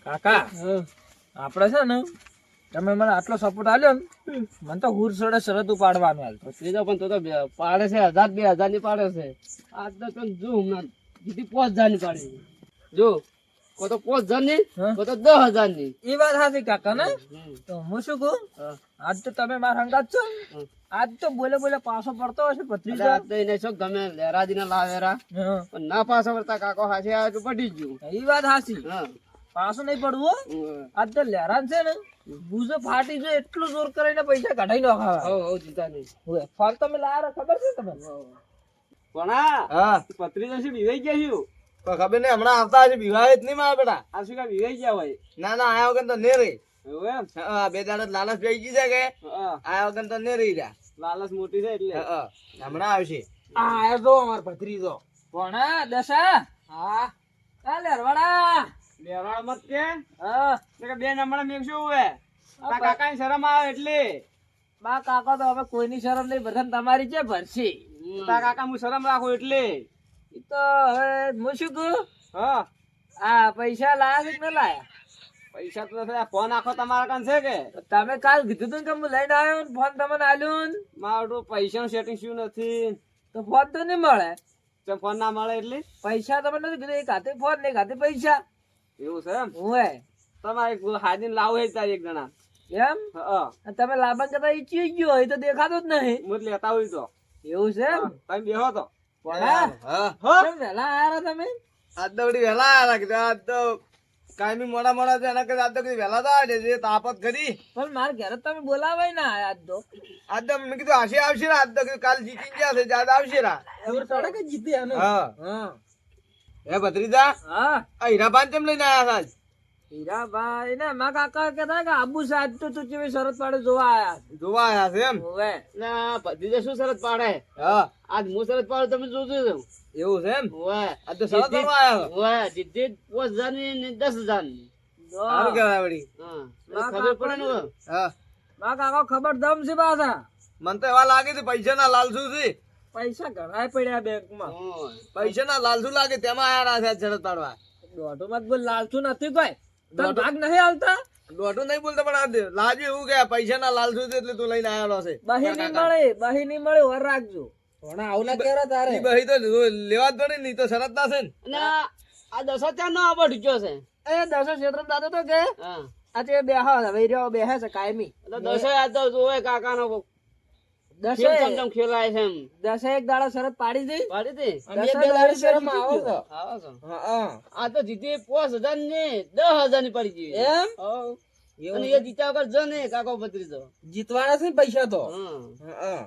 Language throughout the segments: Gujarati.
કાકા આપણે છે ને તમે મને આટલો સપોર્ટ આલ્યો ને મને તો હુર સડે શરત ઉપાડવાનું હાલ તો પણ તો પાડે છે 1000 2000 ની પાડે છે આજ તો તને જો હમણાં જીતી 5000 ની પાડે જો કો તો 5000 ની કો તો 10000 ની એ વાત સાચી કાકા ને તો હું શું કહું આજ તો તમે મારા હંગાત છો આજ તો બોલે બોલે પાછો પડતો હશે ભત્રીજા આજ તો એને શું ગમે લેરાજી ના લાવેરા પણ ના પાછો પડતા કાકો હાથે આ તો પડી ગયું એ વાત સાચી હા પાછો નહીં પડવું આજ તો લેરાન છે ને બુઝો ફાટી જો એટલું જોર કરીને પૈસા કઢાઈ નાખા હો ચિંતા નહીં ફળ તમે લાયા ખબર છે તમને પણ હા પત્રી છે બીવાઈ ગયા છું તો ખબર નહીં હમણાં આવતા હશે વિવાહ જ નહીં મારા બેટા આ શું કા બીવાઈ ગયા હોય ના ના આયા વગર તો ને રહી એવું એમ હા 2 દાડા લાલચ પડી ગઈ છે કે આયા વગર તો ને રહી જા લાલચ મોટી છે એટલે હમણાં આવશે આ આયો જો અમાર ભત્રીજો કોણ દશા હા આ લેરવાડા લેવાડ મત કે હા કે બે નંબર મેં શું હોય તા કાકા ની શરમ આવે એટલે બા કાકા તો હવે કોઈની શરમ નહીં બધાને તમારી છે ભરસી તા કાકા હું શરમ રાખું એટલે ઈ તો હવે હું શું કહું હા આ પૈસા લાયા છે કે ન લાયા પૈસા તો ફોન આખો તમારા કાન છે કે તમે કાલ કીધું તું કે હું લઈને આવ્યો ને ફોન તમને આલ્યો ને મારું પૈસા નું સેટિંગ શું નથી તો ફોન તો નહીં મળે તેમ ફોન ના મળે એટલે પૈસા તમે નથી કીધું એક હાથે ફોન ને એક હાથે પૈસા એવું છે એમ હોય તમારે હાજીને લાવું છે તારી એક જણા એમ હા અને તમે લાભા કરતા ઈચ્છી ગયો હોય તો દેખાતો જ નહીં હું લેતા હોય તો એવું છે એમ તમે બેહો તો હા હા કેમ વહેલા આયા હતા તમે આજ તો વળી વહેલા આવ્યા કીધું આજ તો કાયમી મોડા છે એના કરતા આજ તો કીધું વહેલા તો આવે છે તાપત કરી પણ મારા ઘરે તમે બોલાવાય ના આયા આજ તો આજ તો મેં કીધું આશે આવશે ને આજ તો કીધું કાલ જીતી ગયા છે આજ આવશે રા એવું થોડા કે જીતી આનો હા હા હે ભત્રીજા હા આ હીરાબાન કેમ લઈને આવ્યા છે હીરાભાઈ ને મારા કાકા કહેતા કે આબુ સાહેબ તો તું કેવી શરત પાડે જોવા આયા જોવા આવ્યા છે એમ હોવે ના ભત્રીજો શું શરત પાડે હા આજ હું શરત પાડું તમે જોજો એવું છે એમ ઓય આજ તો સરસ કરવા આવ્યા ઓય જીતી 5000 ની 10000 ની સારું કહેવાય વળી હા ખબર પડે ને હા મારા કાકા ખબર દમ છે પાછા મને તો એવા લાગે છે પૈસા ના લાલસુ છે પૈસા ઘણા પડ્યા બેંક માં પૈસા ના લાલસુ લાગે તેમાં આયા છે શરત પાડવા દોઢો માં બોલ લાલચું નથી કોઈ તને ભાગ નહીં આવતા દોઢું નહીં બોલતા પણ આ લાજુ એવું કે પૈસા ના લાલસુ છે એટલે તું લઈને આવેલો છે બહી ની મળે વર રાખજો ઘણા આવું ના કેરા તારે ઈ બહી તો લેવા જ પડે ને ઈ તો શરત ના છે ને અને આ 10 નો આવો ઢીક્યો છે એ 10 ક્ષેત્ર દાદો તો કે હા આજે બેહા વૈર્યો બેહે છે કાયમી એટલે 10 આ તો જોવે કાકા નો 10 ચમચમ ખેલાય છે એમ 10 એક દાડા શરત પાડી દે પાડી દે 10 દાડા શરમ આવો તો આવો છો હા આ તો જીતી 5000 ને 10000 ની પડી ગઈ એમ અને એ જીત્યા વગર જો ને કાકો ભત્રીજો જીતવાના છે પૈસા તો હા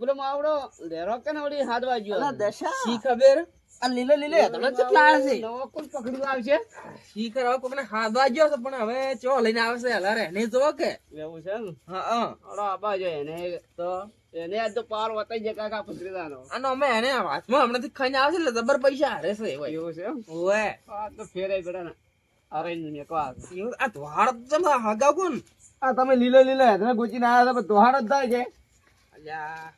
પેલો માવડો લેરો કે ને ઓલી હાથ વાગ્યો શી ખબર આ લીલો લીલો હેતડો કેટલા છે નવો કોણ પકડ્યું આવશે શી કરવા કોકને હાથવા ગયો છે પણ હવે ચો લઈને આવે છે હલા રે ને જો કે એવું છે ને હા ઓડો આબા જો એને તો એને આજ તો પાર વતાઈ જાય કાકા ભત્રીજાનો આનો અમે એને હાથમાં હમણાંથી ખાઈને આવે છે એટલે જબર પૈસા હારે છે એવું છે એમ ઓએ આ તો ફેરાઈ બેડા ને અરે ને કો આ એવું આ ધવાડ જમા હગાવ કોણ આ તમે લીલો લીલો હેતને ગોચીને આવ્યા છો તોહાડ જ થાય છે અલ્યા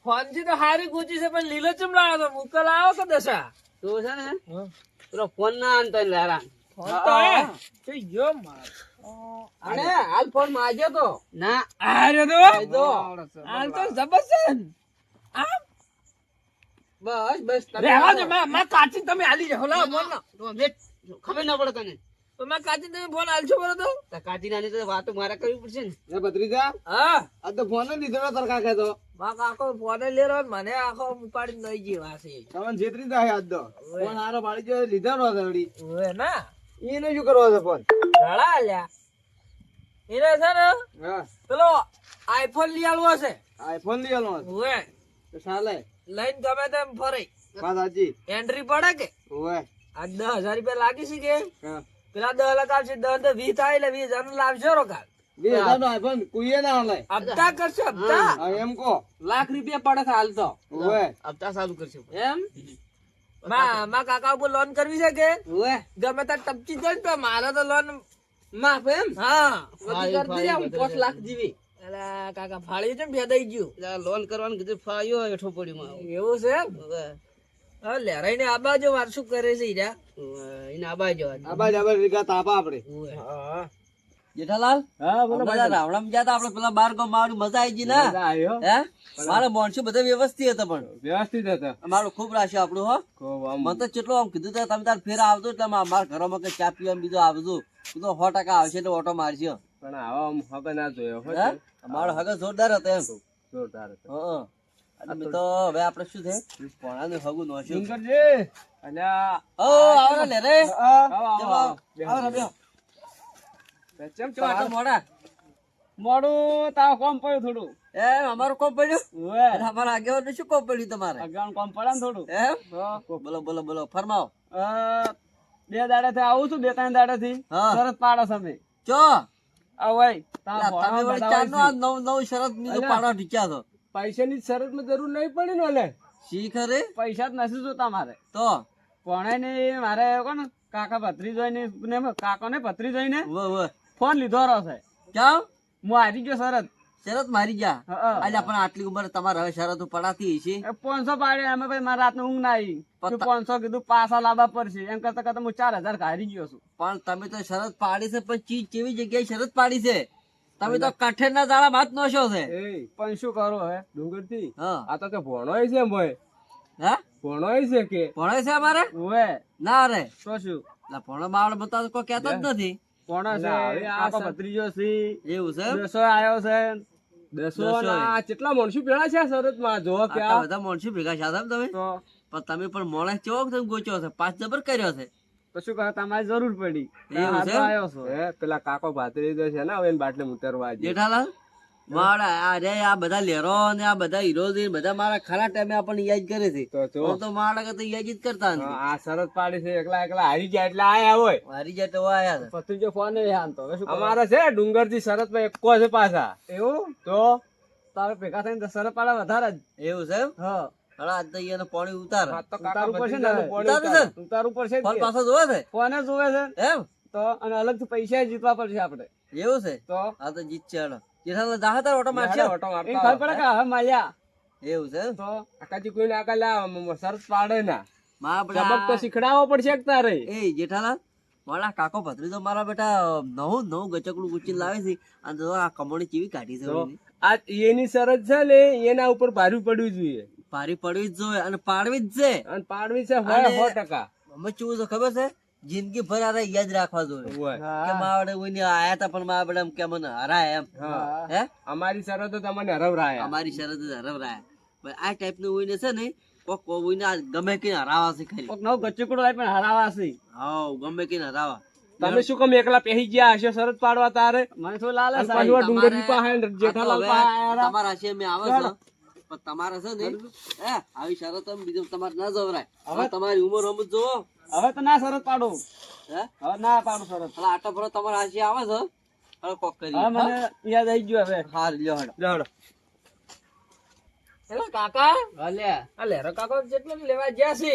ફોનથી તો હારી ગોચી છે પણ લીલો ચમ લાવ્યો તો મુકલ આવો કે દશા તો છે ને પેલો ફોન ના આનતો લેરા ફોન તો હે તે યો માર અને હાલ ફોન માજ્યો તો ના આરે તો હાલ તો જબરજસ્ત આ બસ બસ રહેવા દે માં કાચી તમે આલી જાવ લા ફોન ના તો બેટ ખબર ના પડે તને તો માં કાચી તમે ફોન આલજો બરો તો કાજી નાની તો વાતો મારે કરવી પડશે ને હે ભત્રીજા હા આ તો ફોન જ લીધો તાર કાકે તો માં કાકો ફોન લેરો મને આખો ઉપાડી નઈ જી વાસે તમને છેતરી જાય આજ તો ફોન હારો પાડી જો લીધા નો વળી ઓએ ના એને શું કરવો છે ફોન ઘણા લ્યા એને છે ને હા પેલો આઈફોન લઈ આલવો છે આઈફોન લઈ આલો ઓએ તો ચાલે લઈને ગમે તેમ ફરે વાત સાચી એન્ટ્રી પડે કે ઓય આ 10,000 રૂપિયા લાગી છે કે હા પેલા 10 લાખ આવશે 10 તો 20 થાય એટલે 20,000 લાવજો રોકાલ 2000 નો આઈફોન કોઈએ ના હાલે હપ્તા કરશે હપ્તા હા એમ કો લાખ રૂપિયા પડે હાલ તો ઓય હપ્તા ચાલુ કરશે એમ માં કાકા ઉપર લોન કરવી છે કે ગમે ત્યાં ટપચી જાય તો મારે તો લોન માફ એમ હા પછી કરતી જાઉં 5 લાખ જેવી અલા કાકા ફાળી છે ભેદાઈ ગયું લોન કરવાનું કીધું ફાયો હેઠો પડ્યું એવું છે એમ હવે લેરાઈ ને આ બાજુ વાર શું કરે છે ઈરા એને આબા જો આબા રીગા તાપા આપણે. જેઠાલાલ હા બોલો બધા રાવણામાં ગયા તા આપણે પેલા બાર ગામ આવડી મજા આવી ગઈ ના મજા આવ્યો. હે મારે માણસો બધા વ્યવસ્થિત હતા પણ વ્યવસ્થિત હતા. મારું ખૂબ રાખ્યું આપણું હો ખૂબ આમ મને તો કેટલું આમ કીધું તા તમે તાર ફેર આવજો એટલે અમારા ઘરોમાં કઈ ચા પીવા બીજો આવજો બીજો 100% આવશે એટલે ઓટો મારશે પણ આવા આમ હગ ના જોયો હો. હે અમારો હગા જોરદાર હતો એમ જોરદાર હતો. હા અને મેં તો હવે આપણે શું છે પોણાનું હગું નોશ્યું ડુંગરજી અલ્યા ઓ આવો ને રે આવો આવો બેહો ચમ તો આટલું મોડા મોડું તાવ કોમ પડ્યું થોડું એ અમારું કોમ પડ્યું ઓય અને અમારા આગેવાનું શું કોમ પડ્યું તમારે અગાઉ કોમ પડે ને થોડું એમ બોલો બોલો બોલો ફરમાવો 2 દાડાથી આવું છું 2-3 દાડાથી હા. શરત પાડો તમે ચો ઓય તમે વળી ચારનો આ નવ શરત બીજો પાડવા ઢીચ્યા છો પૈસાની શરત માં જરૂર નહીં પડી ને ઓલે. શી ખરે પૈસા જ નથી જોતા મારે તો ભણાય ને મારે કોણ કાકા ભત્રી જોઈને કાકો ને ભત્રી જોઈને વ ફોન લીધો રહ્યો છે ક્યાં હું હારી ગયો શરત શરત મારી જા હા. અલ્યા પણ આટલી ઉંમર તમારે હવે શરતો પડાતી છે 500 પાડે અમે ભાઈ મારા રાતનું ઊંઘ ના આવી પત્તા- 500 કીધું પાછા લાવવા પડશે એમ કરતા કરતા હું 4000 હારી ગયો છું પણ તમે તો શરત પાડી છે પણ ચીજ કેવી જગ્યાએ શરત પાડી છે તમે તો કઠેર ના દાડા માત નોશો છે એ પણ શું કરો હવે ડુંગરજી હા આ તો કે ભણોય છે ભાઈ હે ભણોય છે કે ભણે છે અમારે ઓવે ના રે તો શું એટલે ભણો માવડે બતાવો કોઈ કહેતો જ નથી કોણ છે ના, હવે આ કાકો સર- ભત્રીજો છે એવું છે એમ? દેશો આવ્યો છે દસો ના કેટલા માણસો ભેળા છે આ શરત માં જો કે આટલા આ બધા માણસો ભેગા છે આમ તમે તો પણ તમે પણ મોણસ કેવો તમે ગોચ્યો છે 5 જબર કર્યો છે તો શું કરે તમારે જરૂર પડી એવું છે? આવ્યો છો હે પેલા કાકો ભાતરી છે ને હવે એને બાટલે ઉતરવા જઈએ. જેઠાલાલ મારા આ રે આ બધા લેરો ને આ બધા હીરોઝીન બધા મારા ખરા ટાઈમે આપણને યાદ કરે છે તો જો હું તો મારા કરતા યાદ જ કરતા નથી આ શરત પાડી છે એકલા એકલા હારી ગયા એટલે આયા હોય. મારી જાય તો આયા છે ભત્રીજો ફોન એ આનતો હવે શું કરું? અમારા છે ડુંગરજી શરત માં એકો છે પાછા એવું તો તારે ભેગા થઈને તો શરત પાડે વધારે જ એવું છે એમ હા હળા આજ તો અહીંયાનું પાણી ઉતાર આ તો કાકા ઉતારવું પડશે ને ભત્રીજાનું હવે. પોણી ઉતારું છે ઉતારે. ઉતારવું પડશે જ ફળ કે. પાછો જોવે છે ફોને જોવે છે એમ તો અને અલગથી પૈસા જીતવા પડશે આપણે એવું છે તો આ તો જીત છે હળો જેઠાલાલ જાહે તાર ઓટો મારશે હેડો ઓટો એ મારતા ખબર આવો. પડે કે હવે માયા એવું છે એમ? તો આકાજી કોઈને આગળ લા શરત પાડે ના મારા સબક તો બેટા શીખડાવવો પડશે એક તારે. એ જેઠાલાલ મારા કાકો ભત્રીજો મારા બેટા નવું ગચકડું ગુચી લાવે છે અને જો આ કમોણી ચીવી કાઢી છે તો વળી. આ એની શરત છે ને એના ઉપર ભારું પડવું જોઈએ પારી પડવી જ જોઈએ અને પાડવી જ છે અને પાડવી છે અને- 100%. અમે ચેવું છે ખબર છે જિંદગી ભર આ યાદ રાખવા જોઈએ હોય. કે માવડે કોઈને આયા તા પણ મારા બેટા એમ કે મને હરાય એમ હા. હે અમારી શરતો તમને હરવરાયા. અમારી શરત જ હરાવરાય ભાઈ આ ટાઈપ નું હોય છે ને કોક કોઈને આ ગમે કે હરાવા છે ખાલી કોક નવો ગચ્ચુકડો લાવી પણ હરાવા છે હાવ ગમે કે હરાવા તમે શું કામ એકલા પહેરી ગયા હશો શરત પાડવા તારે મને થોડું લાલે અને છે પાછું આ ડુંગરની પાસે ને જેઠાલાલ આ તો પાસે હવે આયા. તમારા છે મેં આવે છે પણ તમારે છે ને હે આવી શરત બીજું તમારે ના જવરાય હવે તમારી ઉંમર સમજ જોવો હવે તો ના શરત પાડો હે હવે ના પાડો શરત એટલે આટો ભરો તમારા હાસી આવે છે હવે કોક કરી હવે મને યાદ આવી ગયું હવે હા લ્યો હેડો જાણો. એટલે કાકા અલ્યા આ લેરો કાકો જેટલું લેવા ગયા છે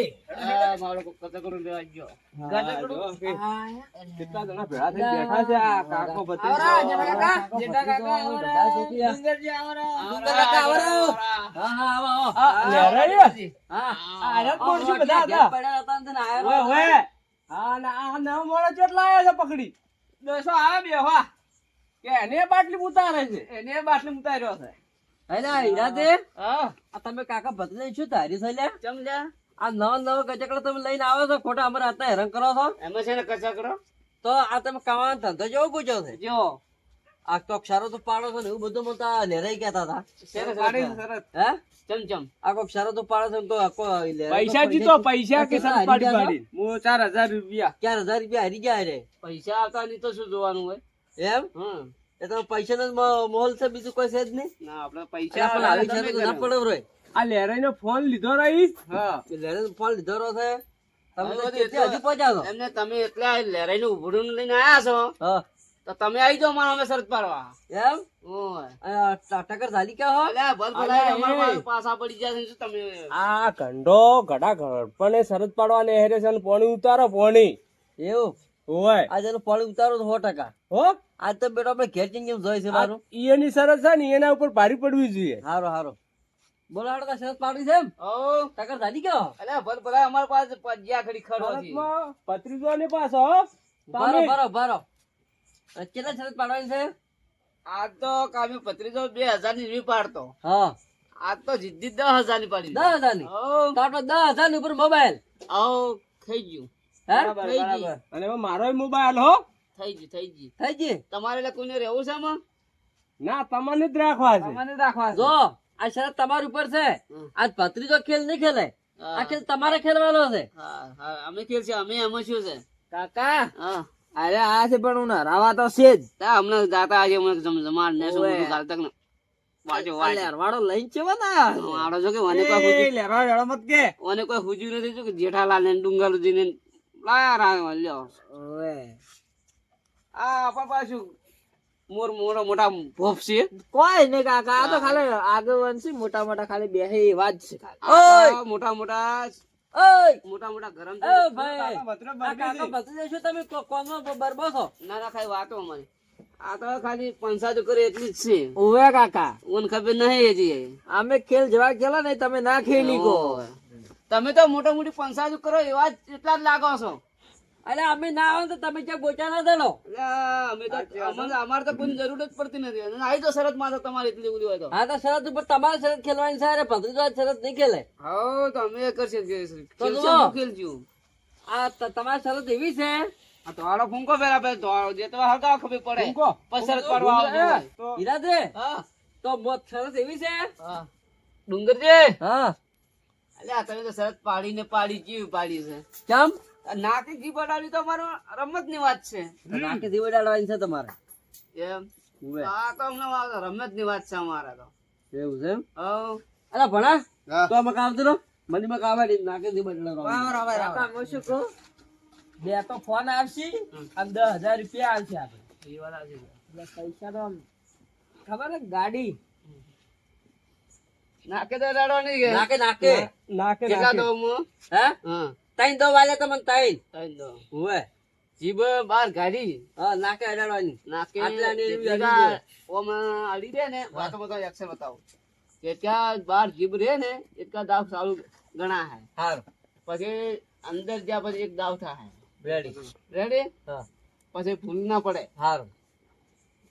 મારો કોક કચકડો લેવા ગયો જો કે કેટલા જણા ભેળા થઈને બેઠા છે આ કાકો ભત્રીજો. આવરા જેઠા કાકા જેઠા કાકા આવરા ડુંગરજી આવરા ડુંગર કાકા આવરા હા હા આવો આવો આ લેરાય? હા આ હેરાન કોણ છું બધા હતા? ઘેર પડ્યા હતા ને આયા ઓય હતા. ઓય હા ના આ નવ મોળો કેટલા આયા છે પકડી દસો આવે બે વાહ કે એને બાટલી ઉતારે છે એને બાટલી ઉતાર્યો છે અલ્યા હીરાતે હા આ તમે કાકા ભત્રીજાને શું ધાર્યું છે લ્યા ચમ લ્યા આ નવા ગચકડા તમે લઈને આવો છો ખોટા અમારે હાથના હેરાન કરો છો એમાં છે ને કચકડો તો આ તમે કમાવાનો ધંધો જેવો પૂછ્યો છે જો આ તો ક્ષારો તો પાડો છો ને એવું બધું મને તો આ લેરાઈ કહેતા હતા શરત પાડી છે શરત હે ચમ આ કોક ક્ષારો તો પાડો છો ને તો આ કોઈ લેરાઈ તો પૈસા પડી જીતો જાય. પૈસા કે કેટલા શરત પાડી હારી ગયા પાડી. હું 4000 રૂપિયા 4,000 રૂપિયા હારી ગયા રે પૈસા આવતા નહીં તો શું જોવાનું હોય એમ હમ એ તો પૈસાનો જ મોલ છે બીજું કોઈ છે જ નહીં ના આપણે એટલે પૈસા પણ આવી શરત તો ના પડે રે આ લેરાઈનો ફોન લીધો રહી હા લેરાઈ ફોન લીધો રહ્યો છે તમે તો હવે કેટલે હજી પહોંચ્યા છો એમને તમે એટલા લેરાઈ નું ઉભરું લઈને આયા છો હા તો તમે આવી જાઓ મારા અમે શરત પાડવા એમ ઓય આ ટક્કર ઝાલી ક્યાં હો અલ્યા ભલ ભલાઈ અમારા પાસે પાછા પડી જાય છે શું તમે આ ઘંટો ઘડા ઘડપણે શરત પાડવાને હેરે છે અને પોણી ઉતારો પોણી એવું હોય આજે એનું પાણી ઉતારો તો 100%. હો આજ તો બેટો આપણે ઘેર ચીંગ જોઈ છે મારું એની શરત છે ને એના ઉપર ભારી પડવી જોઈએ. હારો હારો બોલો હાડો શરત પાડી છે એમ ઓ કાકા દાદી કયો અલ્યા ભલ ભલા અમાર પાસે પજ્યા ખડી ખડો છે ભત્રીજો ની પાછો બરો કેટલા શરત પાડવાની છે આ તો કામી પત્રીજો 2000 ની વી પાડતો હા આ તો જીદ્દી 10,000 ની પાડી 10,000 ની ઓ તો આપણે 10,000 ની ઉપર મોબાઈલ આવો થઈ ગયું હે થઈ ગયું અને મારો મોબાઈલ હો થઈ ગયું થઈ ગયું થઈ ગઈ તમારે એટલે કોઈને રહેવું છે આમાં ના તમને જ રાખવા છે મને રાખવા જો આ શરત તમારી ઉપર છે આજ ભત્રીજો ખેલ નહીં ખેલે આ હા ખેલ તમારે ખેલવાનો છે હા અમે ખેલ છે અમે એમાં શું છે કાકા હા અરે આ છે પણ હું રાવા તો છે જ તા હમણાં જાતા આજે હમણાં જમાર ને શું બધું ગાલતા ને વાજો વાજો લેરવાડો લઈને ચેવો ના આડો છો કે મને કોઈ હુજી લેરો હેળો મત કે મને કોઈ હુજી નથી જો કે જેઠાલાલ ને ડુંગરજી ને લાયા રા લ્યો ઓવે આ પણ પાછું મોટા મોટા ભોપ છે કોઈ નહીં કાકા આ તો ખાલી આગળ છે મોટા મોટા ખાલી બે એવા જ છે ખાલી. આ મોટા મોટા ઓય મોટા મોટા ગરમ એ ભાઈ આ કાકા ભત્રીજો શું તમે કોનો બરબો છો ના ના ખાઈ વાતો અમારી આ તો ખાલી પંચાયત કરે એટલી જ છે ઓવે કાકા ઓન ખબર નહીં હજી અમે ખેલ જેવા ખેલા નહીં તમે ના ખેલી કો તમે તો મોટા મોટી પંચાયત કરો એવા જ એટલા જ લાગો છો અરે અમે ના આવે તો તમે ક્યાં ગોચા ના દેલો અમે તો અમારે તો કોઈ જરૂર જ પડતી નથી અને આવી તો શરત માં તો તમારી એટલી બધી હોય તો હા તો શરત ઉપર તમારે શરત ખેલવાની છે અરે ભત્રીજો આજ શરત નહીં ખેલે હા તો અમે કરશે તો જુઓ. ખેલશું આ તમારી શરત એવી છે આ તો આડો ફૂંકો ફેરા પે તો જે તો હલકા ખબર પડે ફૂંકો? પછી શરત પાડવા આવજો તો ઈરાદે હા તો મોત શરત એવી છે હા ડુંગરજી હા અલ્યા તમે તો શરત પાડીને પાડી કેવી પાડી છે કેમ આ નાકે ઘી પડાવી તો અમારો રમત ની વાત છે નાકે દીવડા ડાળવાની છે તમારે એમ ઉવે. આ તો અમને રમત ની વાત છે અમારા તો એવું છે એમ હવ. અરે ભણા હા. તો અમે કામ તો મને માં કામ આવી નાકે દીવડા ડાળવાની કાકા હું શું કહું બે તો ફોન આવશે અને 10,000 રૂપિયા આવશે આપણે એ વાત સાચી છે. એટલે પૈસા તો આમ ખબર હે ગાડી નાકે તો રડવાની કે નાકે નાકે નાકે કેટલા દો હું હે હા તૈન દો વાલે તમને તૈન ત્રણ દો ઉવે જીભ બહાર કાઢી હા નાકે અડાડવાની નાકે આટલાની એવી જેટલા અડી દે. ઓમાં અડી દે ને વાતો બધા અક્ષર બતાવો કે ત્યાં બહાર જીભ રહે ને એટલા દાવ સારું ગણા હે હારું પછી અંદર જ્યાં પછી એક દાવ થાય રેડી રેડી હા પછી ભૂલ ના પડે હારું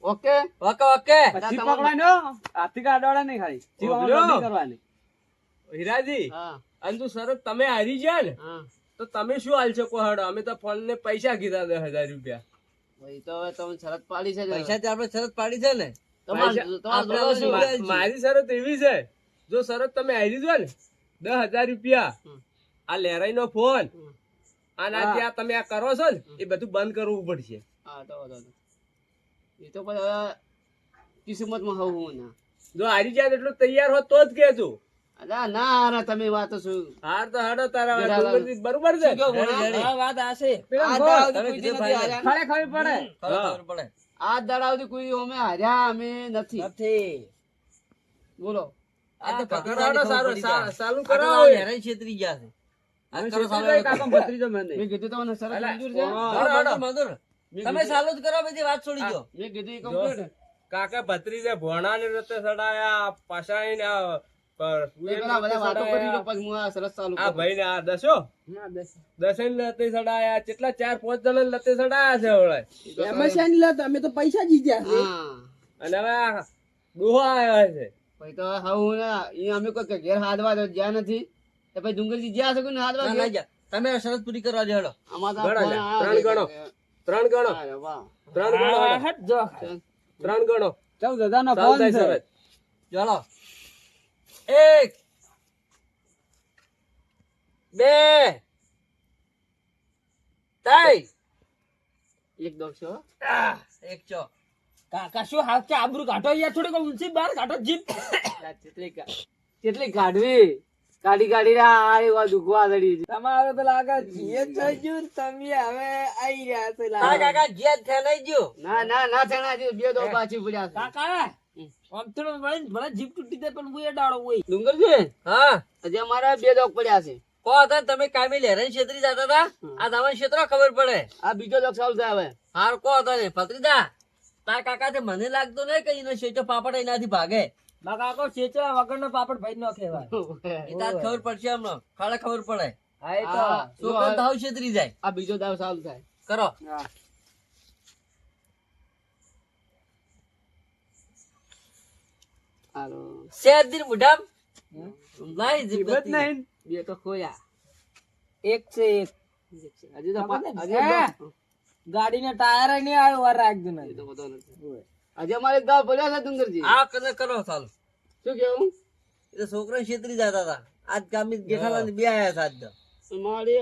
ઓકે ઓકે ઓકે જીપ પકડવાનો હાથી કાઢવાના નહીં ખાલી જીપ આમ લંબી કરવાની હીરાજી હા અને તું સરસ તમે હારી ગયા ને હા તો તમે શું હાલ શકો હડો અમે તો ફોન ને પૈસા કીધા 10,000 રૂપિયા ભાઈ તો હવે તમે શરત પાડી છે ને. પૈસા તે આપણે શરત પાડી છે ને તમારે આપણે બોલો શું? શું? મારી શરત એવી છે જો શરત તમે હારી જો ને 10,000 રૂપિયા હમ. આ લેરાઈ નો ફોન હમ. અને આ જે આ તમે આ કરો છો ને એ બધું બંધ કરવું પડશે હા તો એ તો પછી હવે કિસ્મતમાં હોવું ના જો હારી જાય એટલું તૈયાર હોત તો જ કેજો અલા ના અરે તમે વાતો શું હાર તો હડો તારા બેટા, ડુંગરજી બરોબર છે શું કહો ભણા? હા વાત આશે આ દાડા તમે સુધી કીધું કોઈ ભાઈ નથી હાર્યા. ખરે ખબર પડે ખબર પડે આ દાડા સુધી કોઈ અમે હાર્યા અમે નથી નથી બોલો આ તો કરાવો ભત્રીજાની ખબર સારું પડી જાય. ચાલુ આ તો કરાવો આ હેરાન છેતરી ગયા છે આ કરો સાલો એ કાકા કરો. ભત્રીજો મને મેં કીધું તમને શરત અલા, મંજૂર છે હા, મંજૂર, મંજૂર. તમે ચાલુ જ કરો બધી વાત છોડી દો મેં કીધું એ complete. કાકા ભત્રીજે ભોણા ને રતે સડાયા પાછા મેં પેલા બધા વાતો કરી લો, પછી હું આ શરત ચાલુ આ કરું. ભાઈ ને આ દસો દસે લતે સડાયા કેટલા 4-5 જણા લતે સડાયા છે હવે એ તો હવે- અમે તો પૈસા જીત્યા હા. અને હવે આ ડોહો આવ્યા છે પછી તો હવે હું ને ઈ અમે કોઈ ઘેર હાથવા તો જ્યાં નથી તો પછી ડુંગરજી જ્યાં છે કોઈને હાથવા ના, ઘેર? ના, જા. તમે આ શરત પૂરી કરવા દે હેડો. આમાં તો ગણો ફોન લે, આવે ત્રણ છે. ત્રણ ગણો અરે વાહ. 3 ગણો હેડો. જો 3 ગણો 14,000 નો ચાલ ફોન થાય છે સરસ ચાલો 1 2 3 એક દોઢસો હો. એક ચો કાકા શું હાથ કે આબરૂ કાઢો યાર થોડીક ઊંચી બહાર કાઢો જીપ કેટલી કાઢવી કાઢી કાઢી આ એવા દુખવા દડી છે. તમારે તો લાગે જીએ થઈ ગયું ને તમે હવે આઈ રહ્યા છે હા લાગે. કાકા જેદ ફેલાઈ ગયો ના ના ના થણા છે બે દો પાછી પડ્યા છે. કાકા આમ થોડું ભલે જીપ તૂટી જાય પણ હું એ ડાળો હોય ડુંગરજી હા હજી અમારા બે દોગ પડ્યા છે. કો હતા તમે કામી લેરણ છેતરી જતા હતા આ તમને ક્ષેત્ર ખબર પડે આ બીજો દોગ ચાલુ થાય હવે. હાર કો હતો ને ભત્રીજા તાર કાકા મને લાગતો નહીં કે એનો શેઠો પાપડ એનાથી ભાગે મારા કાકો ચેચા વગરનો પાપડ ભાઈ નો કહેવાય. એ તાર ખબર પડશે હમણાં ખાડે ખબર પડે હા એ તો હા. છોકરા દાવ છેતરી જાય આ બીજો દાવ ચાલુ થાય. કરો હા. હાલો. શેરદીન મુઢામ લાઈ જીભ જીભ જ નથી. નહીં. બે તો ખોયા. એક છે એક. હજી તો ખબર ને? હજી હે? ગાડીના ટાયર ય નહીં આવ્યો વાર રાખજો ને. એ તો બધો નથી. હજી અમારે એક દાવ પડ્યો છે ડુંગરજી. આ કને કરો ચાલો શું કેવું? એ તો છોકરા છેતરી જતા હતા આજ ગામી જેઠાલાલ બે આયા હતા આજ તો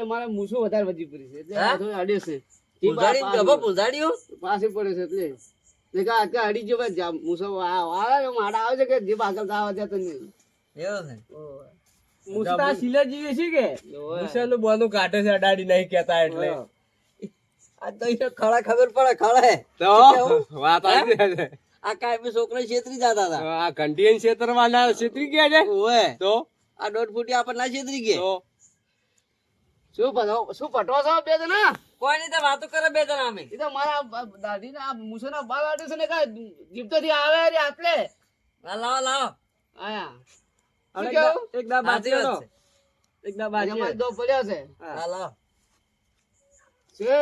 અમારે મૂછો વધારે વધી પડી છે એટલે હા? આ થોડી અડે છે. પૂંજાડી ગભો પૂંજાડ્યો પાસે પડે છે એટલે કે આ અડી જો મૂછો આવે માડા આવે છે કે જીભ આગળ આવે છે તો નહીં. એવું છે મુસ્તા સિલે જેવી છે કે મુસાનું બોનું કાઢે છે અડાડી નહીં કેતા એટલે આ તો એ ખડા ખબર પડે ખડે તો વાત આવી છે. આ કાયમી છોકરા છેતરી જતા હતા આ ઘંટીયન ક્ષેત્રમાં છેતરી ગયા છે ઓવે તો આ દોઢ ફૂટી આપણને ના છેતરી ગયા શું પટો છો બે જણા? કોઈ નહીં તો વાતો કરે બે જણા અમે એ તો મારા દાદી ના મૂછો ના બાલ આટે છે ને કાંઈ જીભતો થી આવે રે આટલે આ લાવો લાવો આયા. હવે શું કેવું? એક દા સાચી બાજી વાત છે. એક દા આજે બાજી અમારે દો પડ્યા છે આ લાવો છે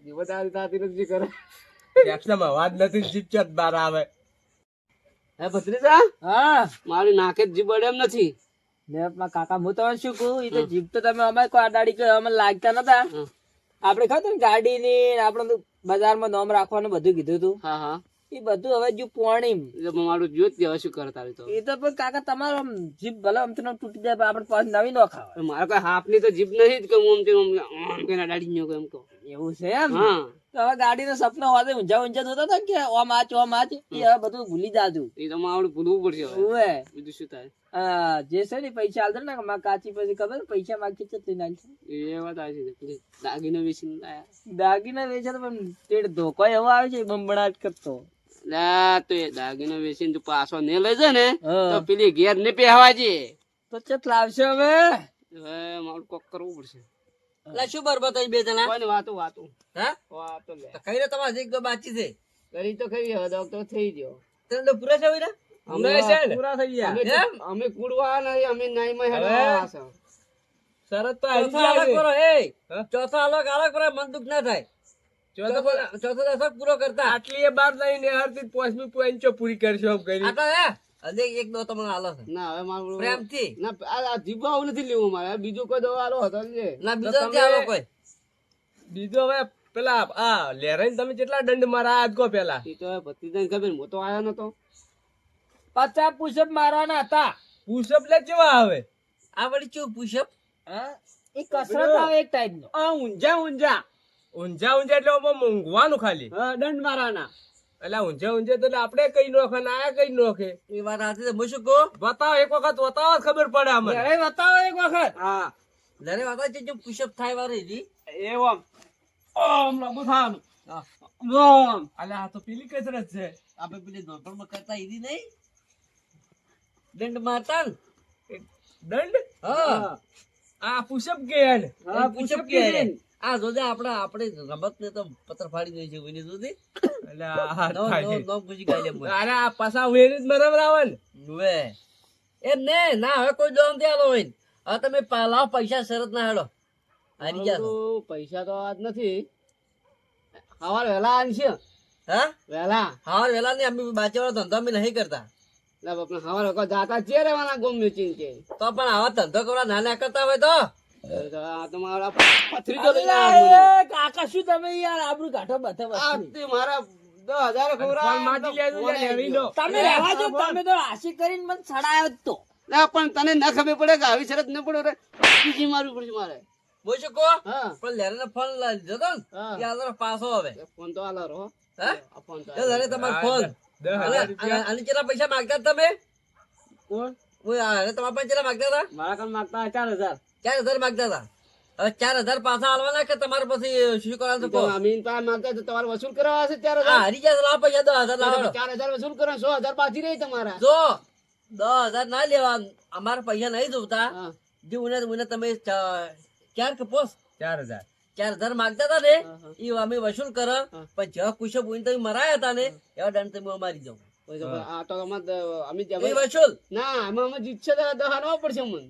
જીવત આવી તાતી નથી કરે. ટેક્સમાં અવાજ નથી જીભ બાર આવે હે ભત્રીજા હા મારી નાકે જ જીભ અડે એમ નથી. ને મારા કાકા હું તમને શું કહું એ તો જીપ તો તમે અમારે કોઈ આડાડી કે અમે લાગતા નતા હમ. આપણે ખબર ને ગાડી ની આપણે બજારમાં નામ રાખવાનું બધું કીધું હતું હા હા એ બધું હવે જો પોણીમ એટલે મારું જોત કે હવે શું કરે તારી તો એ તો પણ કાકા તમારો આમ જીપ ભલે આમ તો આમ તૂટી જાય પણ આપણે પાછ નવી નો ખાવા મારે કોઈ હાફ ની તો જીભ નથી જ કે હું આમ કે દાડી ન્યો એમ કહું. એવું છે એમ હા તો હવે ગાડીનો સપનો હોતે ઊંઝા ઊંઝા થતા હતા કે ઓમ આચ એ હવે બધું ભૂલી જાજુ એ તો મારું ભૂલવું પડશે હવે. ઓવે બીજું શું થાય? જે છે ને પૈસા આલતો ને મારા કાચી પછી ખબર પૈસા માંગી છે નાખી એ વાત આવી છે દાગીનો વેચીને લાયા. દાગીના વેચે તો પણ પેટ ધોકો એવો આવે છે બમબડાટ કરતો લા તો એ દાગીનો વેચીને તું પાછો ને લઈ જાય ને હા. તો પેલી ઘેર ને પહેવા છે. તો ચેત લાવશે હવે હવે મારું કોક કરવું પડશે. એટલે શું બરબાદ થઈ બે જણા કોઈ વાતો વાતો હા વાતો લે તો કઈ તમારે એક દો બાકી છે કરી તો ખરી હવે ડોક્ટર થઈ ગયો. તને તો પૂરા છે ભાઈ અમે પૂરા થઈ ગયા એમ? અમે કુડવા નહીં અમે નાઈ માં હેડવા છે. શરત તો આવી ચોથો અલગ જાય કરો છે. એ ચોથો અલગ અલગ કરો મન દુખ ના થાય ચોથો દશક પૂરો કરતા આટલી એ બાર લઈને હરતી પોચમી પોઈન્ટ ચો પૂરી કરશો એમ કરી આ તો હે હજી એક દો તમને આલો છે ના હવે મારું પ્રેમથી ના આ જીભા આવું નથી લેવું મારે બીજું કોઈ દવા આલો હતો લે. ના બીજો નથી આલો કોઈ બીજો હવે પેલા આ લેરાઈને તમે કેટલા દંડ મારા આજ કો પેલા એ તો હવે ભત્રીજાને ખબર હું તો આયો નતો. 50 પુષપ મારવાના હતા પુષપ લે કેવા આવે આ વળી ચૂપ પુષપ હા? એ કસરત આવે એક ટાઈપ નો આ ઊંઝા ઊંઝા ઊંઝા ઊંઝા એટલે ઓમાં મોંઘવાનું ખાલી હા દંડ મારવાના. એટલે ઊંઝા ઊંઝા તો એટલે આપણે કઈ નોખે ને આયા કઈ નોખે એ વાત હાથી છે હું શું કહું બતાવો એક વખત બતાવો જ ખબર પડે અમને અરે બતાવો એક વખત હા લરે વાત છે જો પુષપ થાય વાળી રી એવમ ઓમ લાંબુ થવાનું. હા. ઓમ અલે આ તો પેલી કસરત છે આપણે પેલી નોર્મલમાં કરતા ઈરી નહીં દંડ મારતા ને દંડ હા આ પુષપ કે એને હા પુષપ કે આ જોજે આપણે રમત ને તો પત્ર ફાડી દઈ છે વિની જોજે એટલે આ નો થાય. નો પૂછી ગાય લે અરે આ પાછા વેરી જ બરાબર આવે ને વે એ ને ના હવે કોઈ જોમ ત્યાં હોય ને હવે તમે લાવો પૈસા શરત ના હેડો હારી ગયા છો. તો પૈસા તો આજ નથી સવાર વહેલા આવશે હા વહેલા હાર વેલા ને અમે બાચેવાળો ધંધો અમે નહીં કરતા એટલે આપણે સવાર વખત જાતા ચે રહેવાના ગોમ વેચીને કે તો પણ આવા ધંધો કરવા નાના કરતા હોય તો આ તો મારા પથરી લઈને આવ્યા મને. એ કાકા શું તમે યાર આબરૂ કાઢો બધા આ વસ્તુ તે મારા 10,000 ખવડાવ્યા, ફોન માંગી લેજો ફોન યાર, આવી હેવીનો. ગયો. તમે રહેવા જો તમે તો આશી કરીને મને છડાયો જ તો ના પણ તને ના ખબર પડે કે આવી શરત ન પડે રે બીજી મારવી પડશે મારે. બોલ શું કહો હા પણ લેરાને ફોન લીધો તો ને હા. એ આલો પાછો હવે એ ફોન તો આલો રો હા આ ફોન તો એ લરે તમારો ફોન 10,000 રૂપિયા. આની કેટલા પૈસા માંગતા હતા તમે કોણ ઓય આ તમારા પાસે કેટલા માંગતા હતા મારા કામ માંગતા 4,000. 4,000 માંગતા હતા હવે 4,000 પાછા આલવાના કે તમારે પછી શું કરવાનું તો તો કહો અમીન પાસે માંગતા તો તમારે વસૂલ કરવા હશે 4,000. હા હરી ગયા લાવો પૈસા 10,000 લાવો 4,000 વસૂલ કરો 100,000 બાકી રહી તમારા. જો 10,000 ના લેવા અમારા પૈસા નહીં જોતા હા જે ઉને તમે ચાર કે પોસ 4,000. 4000 માંગતા હતા ને એ અમે વસૂલ કરો પણ જેવા કુશો બોઈને તમે મરાયા હતા ને એવા દંડ તમે મારી જાઓ આ તો અમે એ વસૂલ ના અમે જીતશે તો 10 આલવા પડશે અમને.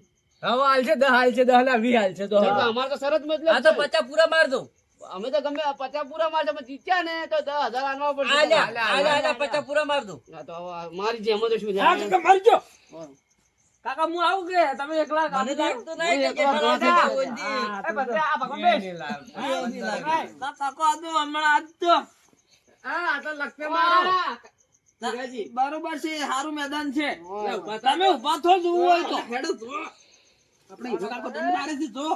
હવે હાલ છે 10 હાલ છે 10 ના 20 હાલ છે તો તો અમારે તો શરત મતલબ આ તો 50 પૂરા માર દો અમે તો ગમે 50 પૂરા મારશે પણ જીત્યા ને તો 10,000 આલવા પડશે. આલ્યા 50 પૂરા માર દો હા, તો હવે મારી જેમ જ શું હા, છે કાકા મારજો. કાકા હું આવું કે તમે એકલા મને લાગતું નહીં કે એકલો જેઠાલાલ જ છે બોલતી. એ ભદ્રા, આ ભગવાન બેસ. ના, કાકો આ તો હમણાં આજ તો હા આ તો લખતે મારો બરોબર છે સારું મેદાન છે તમે ઉભા થો જોવું હોય તો હેડો જો આપણે હીરો કાકો દંડ મારે છે જો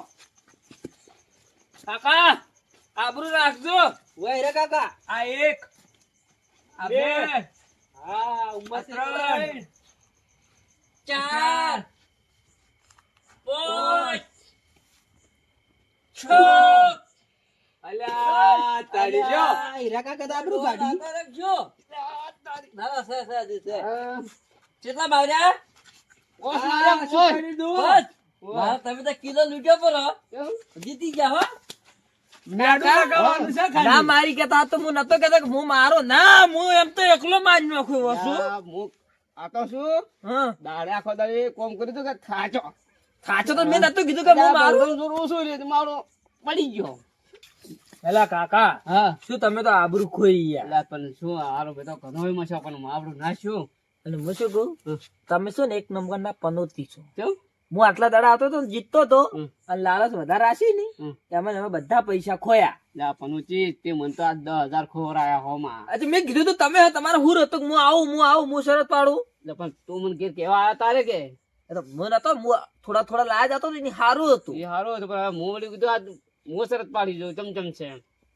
કાકા આબરૂ રાખજો ઓય રે કાકા આ એક આ બે હા ઉંમર 3 4 5 6 અલ્યા તારી જો હીરા કાકા તો આબરૂ કાઢી રાખજો ના સર કેટલા માર્યા કરી દઉં. બસ મારા તમે તો કિલો લૂટ્યો પર જીતી ગયા હો મેડું લગાવવાનું છે ખાલી. ના મારી કેતા તો હું નતો કેતો કે હું મારો ના હું એમ તો એકલો મારી નાખ્યો છું આ તો શું હા દાડે આખો દાડે કોમ કર્યું તું કે થાચો સાચો તો મેં નતું કીધું કે હું મારું ઓછું રે મારો પડી ગયો. એલા કાકા હા શું તમે તો આબરૂ ખોઈ ગયા એટલે પણ શું હારો બધો ઘણો મશો પણ આપણું નાખ્યું અને હું શું કહું તમે શું ને એક નંબર ના પનોતી છો કેવું હું આટલા દાડા આવતો તો ને જીતતો તો હમ. અને લાલચ વધારે આશી ને હમ. એમાં અમે બધા પૈસા ખોયા એટલે આ પનુચી તે મને તો આ 10,000 ખોરાયા હોમાં. આજે મેં કીધું તું તમે તમારે હુર હતો કે હું આવું હું શરત પાડું એટલે પણ તું મને ઘેર કેવા આયા તારે કે એ તો હું નતો હું થોડા લાયા જતો ને સારું હતું એ હારું હતું પણ હું વળી કીધું આ હું શરત પાડી દઉં ચમચમ છે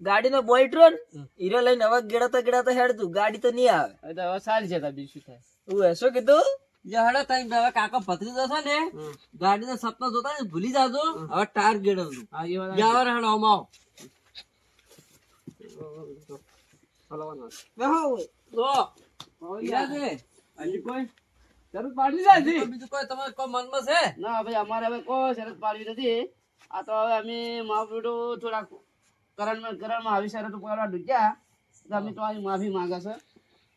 ગાડીનો બોયટ્રોન હીરો લઈને હવે ગેડાતા હેડતું ગાડી તો નહીં આવે હવે તો હવે સારી છે તાર બીજું થાય હું શું કીધું જો હડો તમે હવે કાકો ભત્રીજો છે ને ગાડીનો સપનો જોતા ને ભૂલી જાજો હવે ટાયર ગેડવજો હા એ વાત જાવ રે હડો અમાવ હલવાનો તો હીરા છે હજી કોઈ શરત પાડી જાય છે બીજું કોઈ તમારે કોઈ મનમાં છે ના ભાઈ અમારે હવે કોઈ શરત પાડવી નથી આ તો હવે અમે માવ બેટો થોડા કરણમાં આવી શરત પાડવા ડૂક્યા તો અમે તો આવી માફી માંગે છે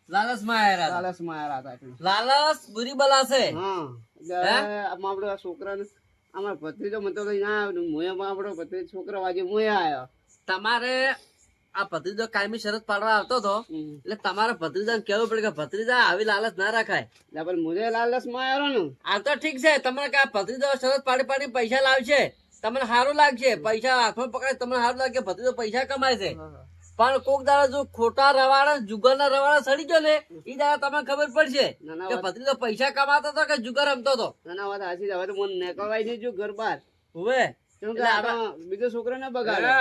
લાલચમાં આયા હતા. લાલચમાં આવ્યા હતા એટલે. લાલચ બુરી બલા છે હા એટલે હવે આમાં આપડે આ છોકરાને અમારો ભત્રીજો મતો લઈને આવ્યો મોયામાં આપણો ભત્રીજો છોકરા વાજે મોયા આવ્યો તમારે આ ભત્રીજો કાયમી શરત પાડવા આવતો હતો એટલે તમારે ભત્રીજાને કહેવું પડે કે ભત્રીજા આવી લાલચ ના રાખાય એટલે પણ મુજે લાલચમાં આવ્યો ને આ તો ઠીક છે તમારે કે આ ભત્રીજો શરત પાડી પૈસા લાવશે તમને સારું લાગશે પૈસા હાથમાં પકડે તમને સારું લાગે ભત્રીજો પૈસા કમાય છે પણ કોક દાડા જો ખોટા રવાડા જુગાર ના રવાડા સડી ગયો ને એ દાડા તમને ખબર પડશે નાના કે ભત્રીજો પૈસા કમાતો હતો કે જુગાર રમતો હતો નાના વાત હાચી છે. હવે તો મને નીકળવાય નહીં જો ઘર બહાર હવે કેમ કે આ તો બીજો છોકરાને બગાડે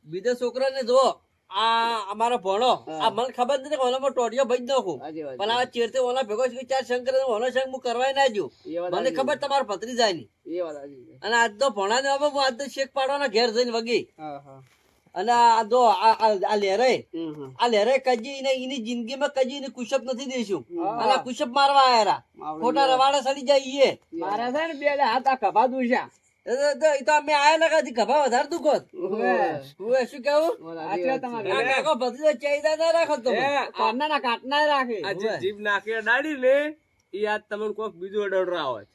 બીજા છોકરાને જો આ અમારો ભણો આ મને ખબર નથી કે ઓલામાં ટોડિયો ભાઈ નાખું હાચી વાત પણ આ ચેરતે ઓલા ભેગો છે કે ચાર શંકર ઓનો શંક હું કરવાય ના જો એ વાત મને ખબર તમારા ભત્રીજા ની એ વાત હાચી છે. અને આજ તો ભણા ને હવે હું આજ તો શેક પાડવાના ઘેર જઈને વગી હા હા અને આ જો આ લેરે હા આ લેરે કજી ને એની જિંદગીમાં કજી ને કુશપ નથી દેશું અને આ કુશપ મારવા આયા ખોટા રવાડા સડી જાય એ મારા છે ને બે હાથ આ કપા દુશ્યા એ તો અમે આયા લગાથી ખભા વધારે દુખો હું શું કેવું આ કાકો ભત્રીજો ચાહિદા ના રાખો તમે કાટના રાખે આ જે જીભ નાખી દાડી ને ઈ આજ તમને કોક બીજું અડવડરા હોય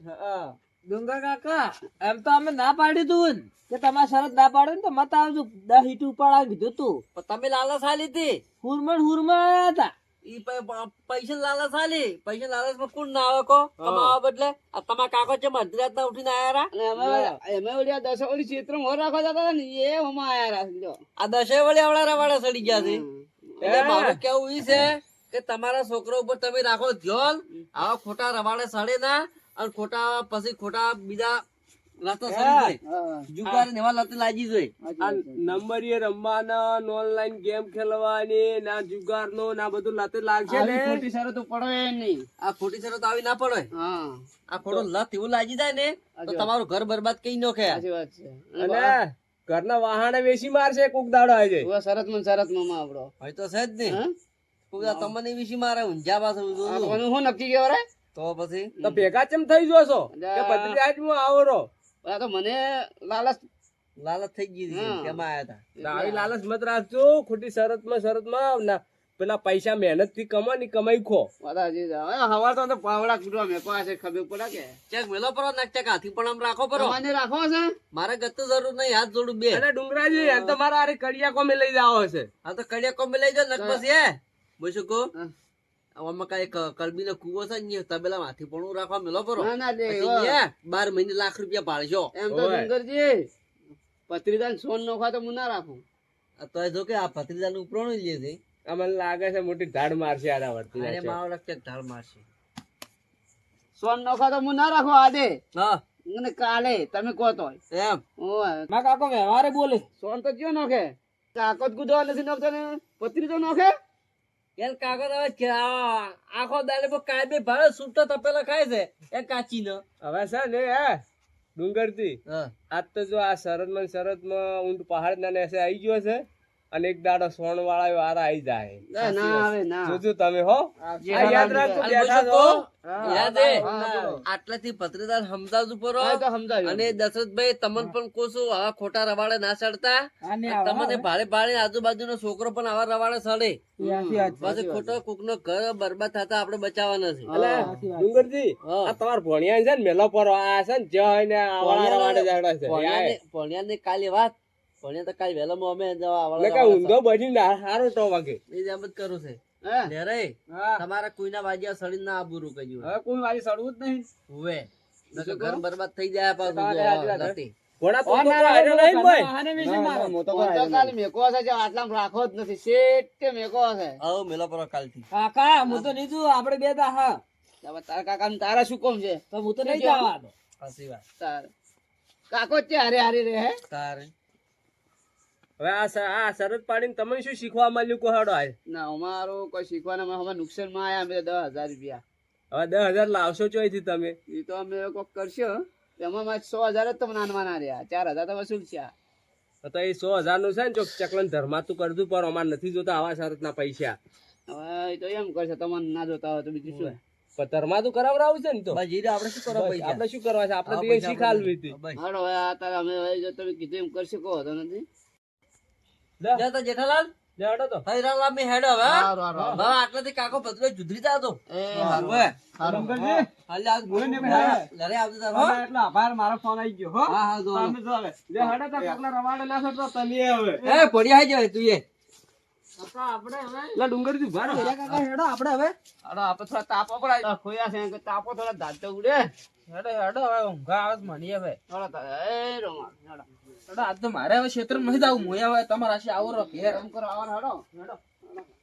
ડુંગર કાકા એમ તો અમે ના પાડી તું કે તમારે શરત ના પાડે ને તો મત આવજો 10 ઈટ ઉપાડા કીધું તું પણ તમે લાલચ આલી હતી હુરમણ આયા હતા ઈ પૈસા લાલચ આલી પૈસા લાલચ માં કોણ ના આવે કો કમાવા બદલે આ તમારા કાકો છે મધરાત ના ઉઠીને આયા એમે ઓલી 10 ઓલી ચિત્ર મોર રાખવા જતા હતા ને એ હમા આયા રાખજો આ દશે વળી આવડા રવાડા સડી ગયા છે એટલે મારું કેવું ઈ છે કે તમારા છોકરા ઉપર તમે રાખો ધ્યાન આવા ખોટા રવાડે સડે ના અને ખોટા પછી ખોટા બીજા રસ્તા સડી જાય જુગાર ને એવા લત લાગી જાય આ નંબરીએ રમવાના ઓનલાઈન ગેમ ખેલવાની ના જુગાર નો ના બધું લાતે લાગશે ને ખોટી શરતો પડે નહીં આ ખોટી શરત આવી ના પડે હા આ ખોટો લત એવું લાગી જાય ને તો તમારું ઘર બરબાદ કઈ નો કે સાચી વાત છે અને ઘરના વાહણે વેચી મારશે કોક દાડો આવી જાય શરત માં આપડો હોય તો છે જ ને તમને વિશે મારે ઊંઝા પાસે હું નક્કી કેવો રે તો પછી તો ભેગા ચમ થઈ જોશો કે ભત્રીજા આજ હું આવરો આ તો મને લાલચ લાલચ થઈ ગઈ છે, હા. તેમાં આયા હતા. આવી લાલચ મત રાખજો, ખોટી શરતમાં ના પેલા પૈસા મહેનત થી કમાની કમાઈ ખો. વાદાજી જા. હવે હવાર તો પાવડા કૂટવા મેકવા છે, ખબર પડે કે ચેક મેલો પરો ને ચેક હાથી પણ આમ રાખો પરો. તમારે રાખો છે મારે ગતું જરૂર નહીં, હાથ જોડું બે. અને ડુંગરાજી એમ તો મારા આરે કડિયા કોમે લઈ જાવ હશે. હા તો કડિયા કોમે લઈ જાઓ નક પછી હે બોલ શું કહું હા. આમાં કઈ કલબી નો કુવો છે ને તબેલા હાથી પણ રાખવા મેલો પરો. ના ના દે પછી હે 12 મહિને લાખ રૂપિયા પાડશો. એમ તો ઓય. ડુંગરજી પત્રીદાન સોન નોખા તો હું ના રાખું. આ તો જો કે આ ભત્રીજા નું ઉપરાણું લે છે. આ મને લાગે છે મોટી ધાડ મારશે આરા વર્તી અરે નાખશે. મારો રક્ષક ઢાળ મારશે. સોન નોખા તો હું ના રાખું આદે હા અને કાલે તમે કહો તો એમ ઓય માં કાકો વ્યવહારે બોલે. સોન તો કયો નોખે કાકો જ ગુદવા નથી નોખતો ને પત્રી તો નોખે. યાર કાકા હવે આખો દાડે પર કાયદે ભાવે સૂટો તપેલા ખાય છે એ કાચી નો. હવે છે ને હે ડુંગરજી હા આજ તો જો આ શરતમાં ઊંટ પહાડ ના નેસે આવી ગયો છે અને એક દાડો સોણ વાળા વારા આવી જાય. ના ના આવે ના જોજો તમે હો આ યાદ રાખો અને બેઠા બોલ છો. તો યાદ હે હા, બોલો. આટલાથી ભત્રીદાર સમજાવજો પરો. હા, તો સમજાવ્યું. અને દશરથભાઈ તમને પણ કોશું આવા ખોટા રવાડે ના ચડતા. આને તમને ભાડે ભાડે આજુબાજુનો છોકરો પણ આવા રવાડે ચડે પછી ખોટો કોકનો ઘર બરબાદ થતા આપણે બચાવવાના છે. અલે ડુંગરજી હા. આ તમાર ભણિયા છે ને મેલો પર આ છે ને જે હોય ને આવાળા વાડે જાડે છે ભણ્યાને કાલે વાત ભણ્યા તો કાલે વહેલામાં અમે જવા મેં કઈ ઊંધો બની હારો ટો વાગે. એ જ એમ જ કરું છે હે? લેરે હા. તમારા કોઈના વાજ્યા સડી ના આબુરું કર્યું હવે કોઈ મારી સડવું જ નહીં. હુવે નકર ઘર બરબાદ થઈ જાય પાછું તમારે જો હાજર હતા. નથી. ઘોડા તો કોઈ હારે નહીં ભાઈ. આને વિશે મારો. ફોન તો કાલે મેકો હશે જે આટલામાં રાખો જ નથી શેઠે મેકો હશે. આવો મેલો પરો કાલથી. કાકા હું તો નહીં જોઉં, આપણે બે દા હા હવે તારા કાકા તારા શું કોમ છે તો હું તો નહીં જવા દો. સાચી વાત. તાર કાકો જ છે હારે હારે રહે હે? તારે હવે આ શરત પાડીને તમને શું શીખવા મળ્યું કોહડો આય? ના અમારું કોઈ શીખવાના અમે નુકસાન માં આયા અમે 10,000 રૂપિયા. હવે 10,000 લાવશો ચોઈથી તમે? એ તો અમે કોક કરશો એમાં 100,000 જ તમને આનવાના રહ્યા 4,000 તો વસૂલ છે. તો એ 100,000 નું છે ને જો ચકલન ધર્માતું કરતું પણ અમારે નથી જોતા આવા શરતના પૈસા. હવે એ તો એમ કરશે તમને ના જોતા હોય તો બીજું શું. પણ ધર્માતું કરાવરાવું છે ને તો બસ જીરે આપણે શું કરો પૈસા? આપણે શું કરવા છે? આપણે તો એ પૈસા શીખાલવી હતી. બસ. હાલો હવે આ તારે અમે હવે જો તમે કીધું એમ કરશે કહો તો નથી. જા તો જેઠાલાલ લે હટો તો. થઈ રામ મે હેડો હવે હા? હારું, હારું, હારું. હવે આટલાથી કાકો ભદ્રો જુદરી જાતો. એ હારું. હવે હારું. હાલે આજ બોલે ને ભાઈ. લરે આવજો તાર, હો? હવે એટલો આભાર, મારો ફોન આવી ગયો હો. હા હા જો તમે જો હવે. લે હડો તો કોકના રવાડે ના સડતો તમે હવે. એ પડ્યા હઈ જાય તું એ કાકા આપણે હવે લે ડુંગરજી ઉભા રહો. કાકા હેડો આપણે હવે. હાલો આપણે થોડા તાપો પડાય ખોયા છે કે તાપો થોડા દાંત ઉડે. હેડો હેડો હવે ઊંઘા આવે છે મને હવે. હાલો તારે એ રોમા હાલો. હેડો આજ તો મારે હવે ક્ષેત્ર નહીં જાવું. હું હવે તમારા આશી આવો રો ઘેર. એમ કરો આવો ને હાલો. હેડો.